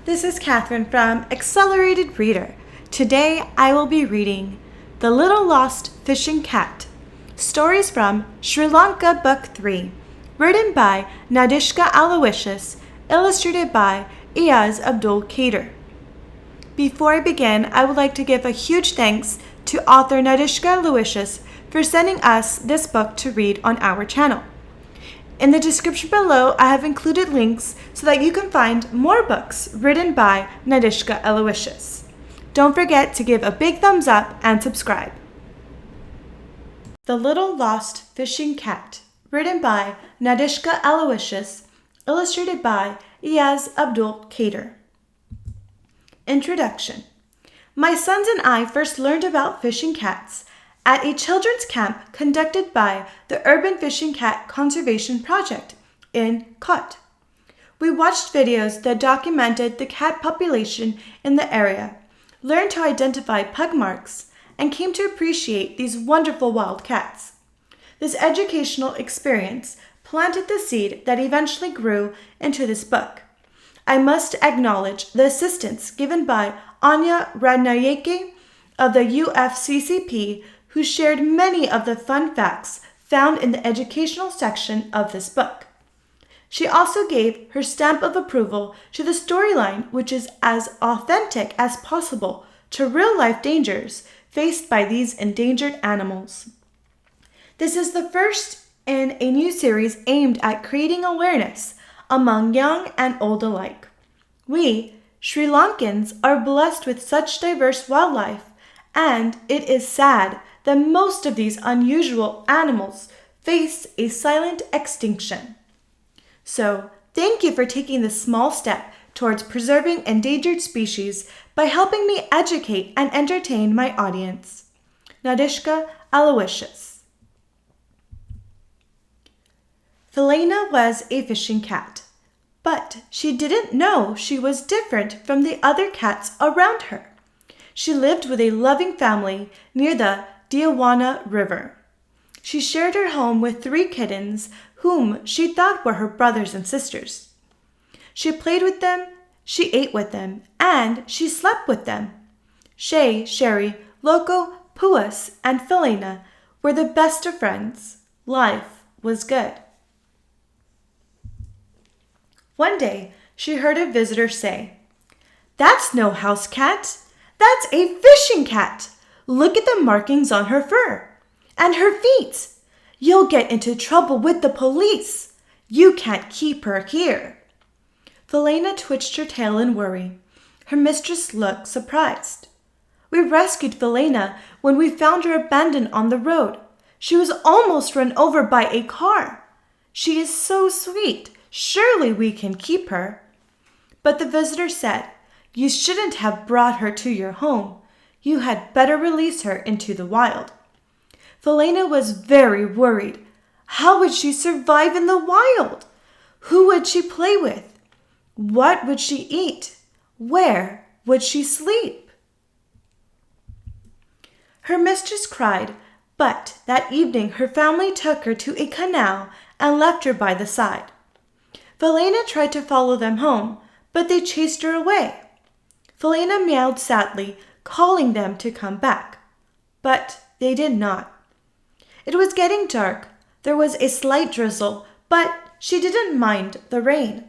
This is Catherine from Accelerated Reader. Today I will be reading The Little Lost Fishing Cat, stories from Sri Lanka Book 3, written by Nadishka Aloysius, illustrated by Abdul Cader. Before I begin, I would like to give a huge thanks to author Nadishka Aloysius for sending us this book to read on our channel. In the description below, I have included links so that you can find more books written by Nadishka Aloysius. Don't forget to give a big thumbs up and subscribe. The Little Lost Fishing Cat, written by Nadishka Aloysius, illustrated by Abdul Cader. Introduction. My sons and I first learned about fishing cats at a children's camp conducted by the Urban Fishing Cat Conservation Project in Kut. We watched videos that documented the cat population in the area, learned to identify pug marks, and came to appreciate these wonderful wild cats. This educational experience planted the seed that eventually grew into this book. I must acknowledge the assistance given by Anya Radnayeke of the UFCCP, who shared many of the fun facts found in the educational section of this book. She also gave her stamp of approval to the storyline, which is as authentic as possible to real-life dangers faced by these endangered animals. This is the first in a new series aimed at creating awareness among young and old alike. We, Sri Lankans, are blessed with such diverse wildlife, and it is sad that most of these unusual animals face a silent extinction. So, thank you for taking this small step towards preserving endangered species by helping me educate and entertain my audience. Nadishka Aloysius. Felina was a fishing cat, but she didn't know she was different from the other cats around her. She lived with a loving family near the Diawana River. She shared her home with 3 kittens whom she thought were her brothers and sisters. She played with them, she ate with them, and she slept with them. Shay, Sherry, Loco, Puis, and Felina were the best of friends. Life was good. One day, she heard a visitor say, "That's no house cat. That's a fishing cat. Look at the markings on her fur and her feet. You'll get into trouble with the police. You can't keep her here." Felina twitched her tail in worry. Her mistress looked surprised. "We rescued Felina when we found her abandoned on the road. She was almost run over by a car. She is so sweet. Surely we can keep her." But the visitor said, "You shouldn't have brought her to your home. You had better release her into the wild." Felina was very worried. How would she survive in the wild? Who would she play with? What would she eat? Where would she sleep? Her mistress cried, but that evening her family took her to a canal and left her by the side. Felina tried to follow them home, but they chased her away. Felina meowed sadly, calling them to come back, but they did not. It was getting dark. There was a slight drizzle, but she didn't mind the rain.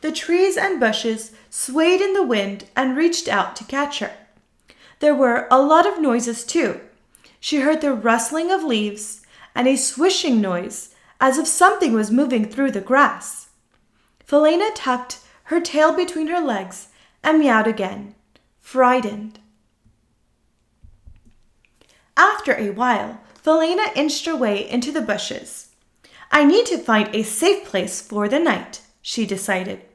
The trees and bushes swayed in the wind and reached out to catch her. There were a lot of noises too. She heard the rustling of leaves and a swishing noise as if something was moving through the grass. Felina tucked her tail between her legs and meowed again, frightened. After a while, Felina inched her way into the bushes. "I need to find a safe place for the night," she decided.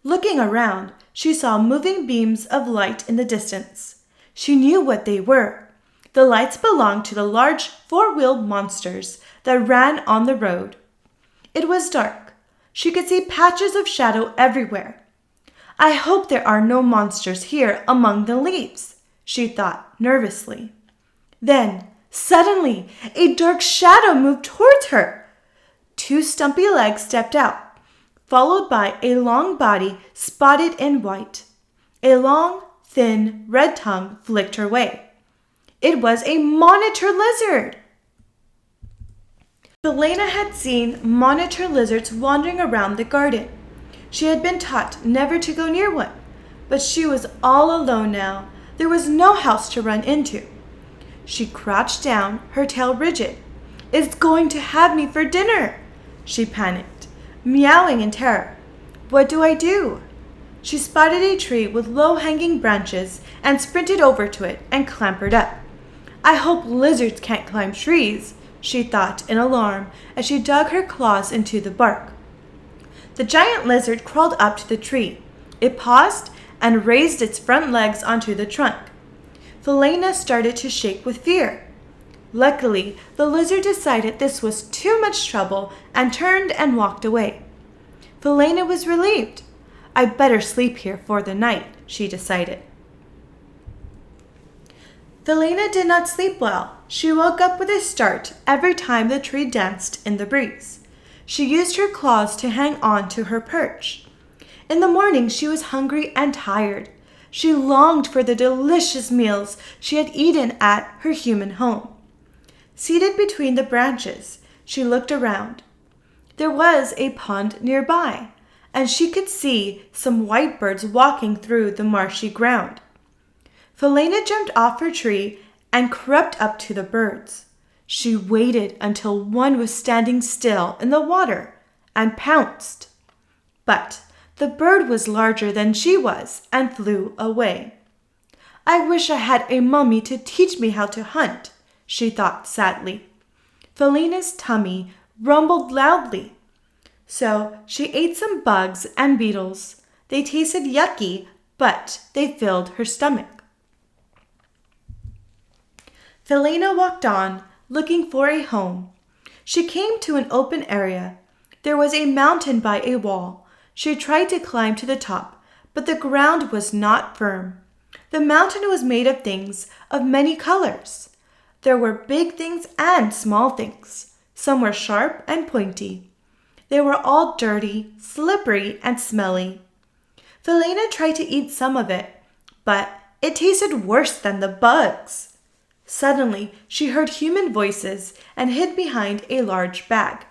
Looking around, she saw moving beams of light in the distance. She knew what they were. The lights belonged to the large 4-wheeled monsters that ran on the road. It was dark. She could see patches of shadow everywhere. "I hope there are no monsters here among the leaves," she thought nervously. Then, suddenly, a dark shadow moved towards her. 2 stumpy legs stepped out, followed by a long body spotted in white. A long, thin, red tongue flicked her way. It was a monitor lizard! Felina had seen monitor lizards wandering around the garden. She had been taught never to go near one, but she was all alone now. There was no house to run into. She crouched down, her tail rigid. "It's going to have me for dinner!" she panicked, meowing in terror. "What do I do?" She spotted a tree with low-hanging branches and sprinted over to it and clambered up. "I hope lizards can't climb trees," she thought in alarm as she dug her claws into the bark. The giant lizard crawled up to the tree. It paused and raised its front legs onto the trunk. Felina started to shake with fear. Luckily, the lizard decided this was too much trouble and turned and walked away. Felina was relieved. "I better sleep here for the night," she decided. Felina did not sleep well. She woke up with a start every time the tree danced in the breeze. She used her claws to hang on to her perch. In the morning, she was hungry and tired. She longed for the delicious meals she had eaten at her human home. Seated between the branches, she looked around. There was a pond nearby, and she could see some white birds walking through the marshy ground. Felina jumped off her tree and crept up to the birds. She waited until one was standing still in the water and pounced. But the bird was larger than she was and flew away. "I wish I had a mummy to teach me how to hunt," she thought sadly. Felina's tummy rumbled loudly. So she ate some bugs and beetles. They tasted yucky, but they filled her stomach. Felina walked on, looking for a home. She came to an open area. There was a mountain by a wall. She tried to climb to the top, but the ground was not firm. The mountain was made of things of many colors. There were big things and small things. Some were sharp and pointy. They were all dirty, slippery, and smelly. Felina tried to eat some of it, but it tasted worse than the bugs. Suddenly, she heard human voices and hid behind a large bag.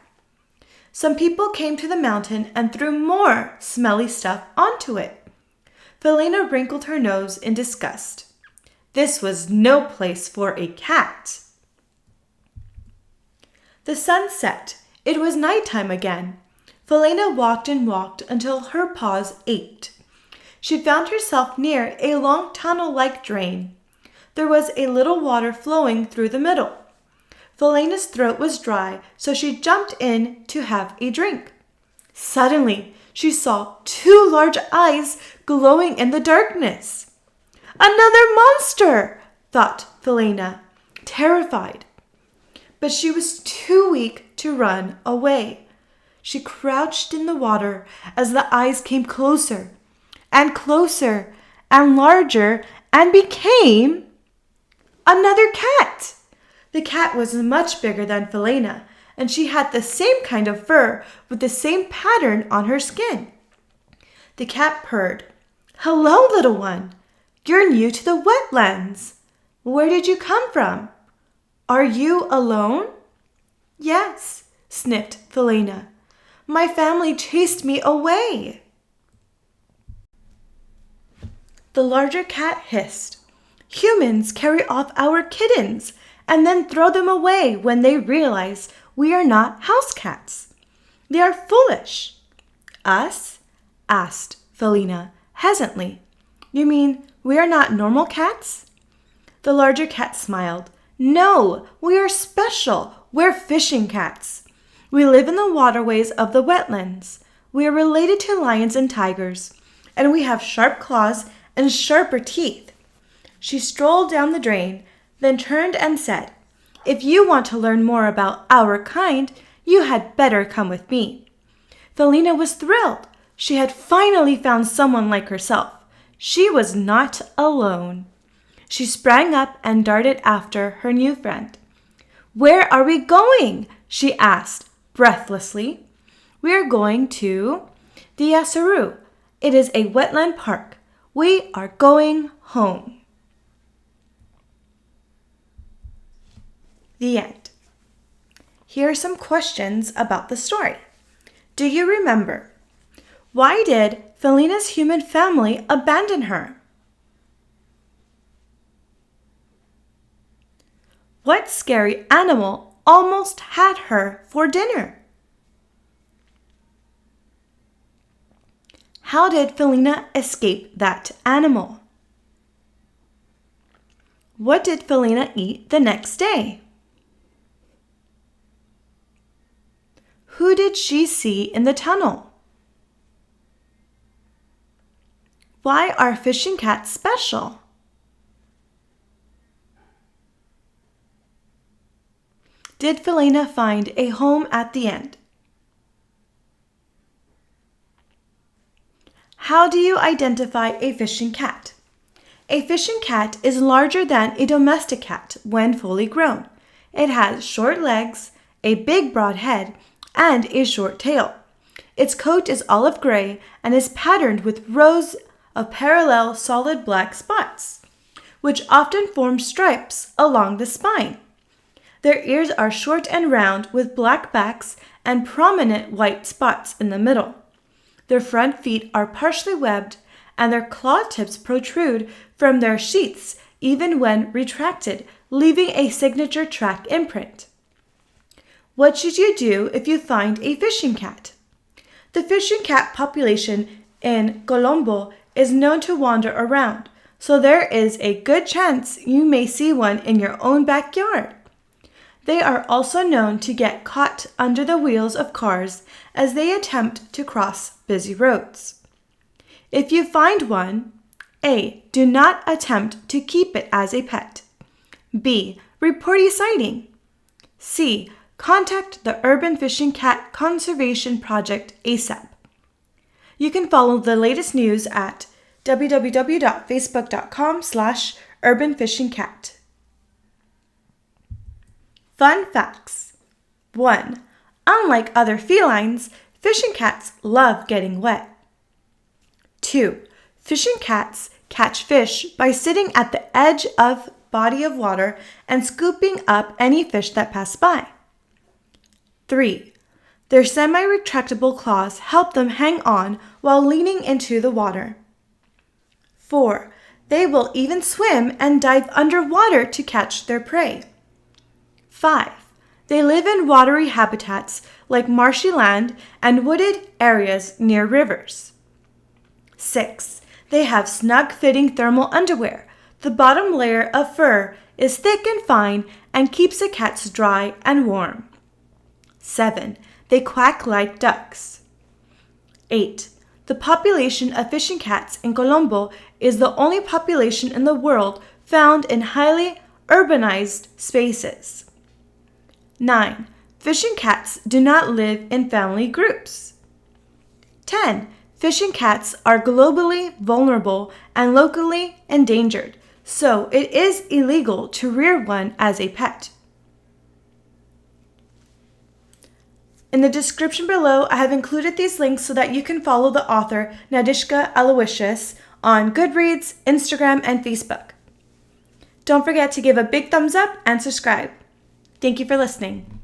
Some people came to the mountain and threw more smelly stuff onto it. Felina wrinkled her nose in disgust. This was no place for a cat. The sun set. It was nighttime again. Felina walked and walked until her paws ached. She found herself near a long tunnel-like drain. There was a little water flowing through the middle. Felina's throat was dry, so she jumped in to have a drink. Suddenly, she saw two large eyes glowing in the darkness. "Another monster!" thought Felina, terrified. But she was too weak to run away. She crouched in the water as the eyes came closer and closer and larger and became another cat. The cat was much bigger than Felina, and she had the same kind of fur with the same pattern on her skin. The cat purred. "Hello, little one. You're new to the wetlands. Where did you come from? Are you alone?" "Yes," sniffed Felina. "My family chased me away." The larger cat hissed. "Humans carry off our kittens and then throw them away when they realize we are not house cats. They are foolish." "Us?" asked Felina hesitantly. "You mean we are not normal cats?" The larger cat smiled. "No, we are special. We're fishing cats. We live in the waterways of the wetlands. We are related to lions and tigers, and we have sharp claws and sharper teeth." She strolled down the drain, then turned and said, "If you want to learn more about our kind, you had better come with me." Felina was thrilled. She had finally found someone like herself. She was not alone. She sprang up and darted after her new friend. "Where are we going?" she asked breathlessly. "We are going to the Yasaru. It is a wetland park. We are going home. The end. Here are some questions about the story. Do you remember? Why did Felina's human family abandon her? What scary animal almost had her for dinner? How did Felina escape that animal? What did Felina eat the next day? Who did she see in the tunnel? Why are fishing cats special? Did Felina find a home at the end? How do you identify a fishing cat? A fishing cat is larger than a domestic cat when fully grown. It has short legs, a big broad head, and a short tail. Its coat is olive gray and is patterned with rows of parallel solid black spots, which often form stripes along the spine. Their ears are short and round with black backs and prominent white spots in the middle. Their front feet are partially webbed and their claw tips protrude from their sheaths even when retracted, leaving a signature track imprint. What should you do if you find a fishing cat? The fishing cat population in Colombo is known to wander around, so there is a good chance you may see one in your own backyard. They are also known to get caught under the wheels of cars as they attempt to cross busy roads. If you find one, A. Do not attempt to keep it as a pet. B. Report a sighting. C. Contact the Urban Fishing Cat Conservation Project ASAP. You can follow the latest news at www.facebook.com/urbanfishingcat. Fun facts. 1. Unlike other felines, fishing cats love getting wet. 2. Fishing cats catch fish by sitting at the edge of body of water and scooping up any fish that pass by. 3. Their semi-retractable claws help them hang on while leaning into the water. 4. They will even swim and dive underwater to catch their prey. 5. They live in watery habitats like marshy land and wooded areas near rivers. 6. They have snug-fitting thermal underwear. The bottom layer of fur is thick and fine and keeps the cats dry and warm. 7. They quack like ducks. 8. The population of fishing cats in Colombo is the only population in the world found in highly urbanized spaces. 9. Fishing cats do not live in family groups. 10. Fishing cats are globally vulnerable and locally endangered, so it is illegal to rear one as a pet. In the description below, I have included these links so that you can follow the author Nadishka Aloysius on Goodreads, Instagram, and Facebook. Don't forget to give a big thumbs up and subscribe. Thank you for listening.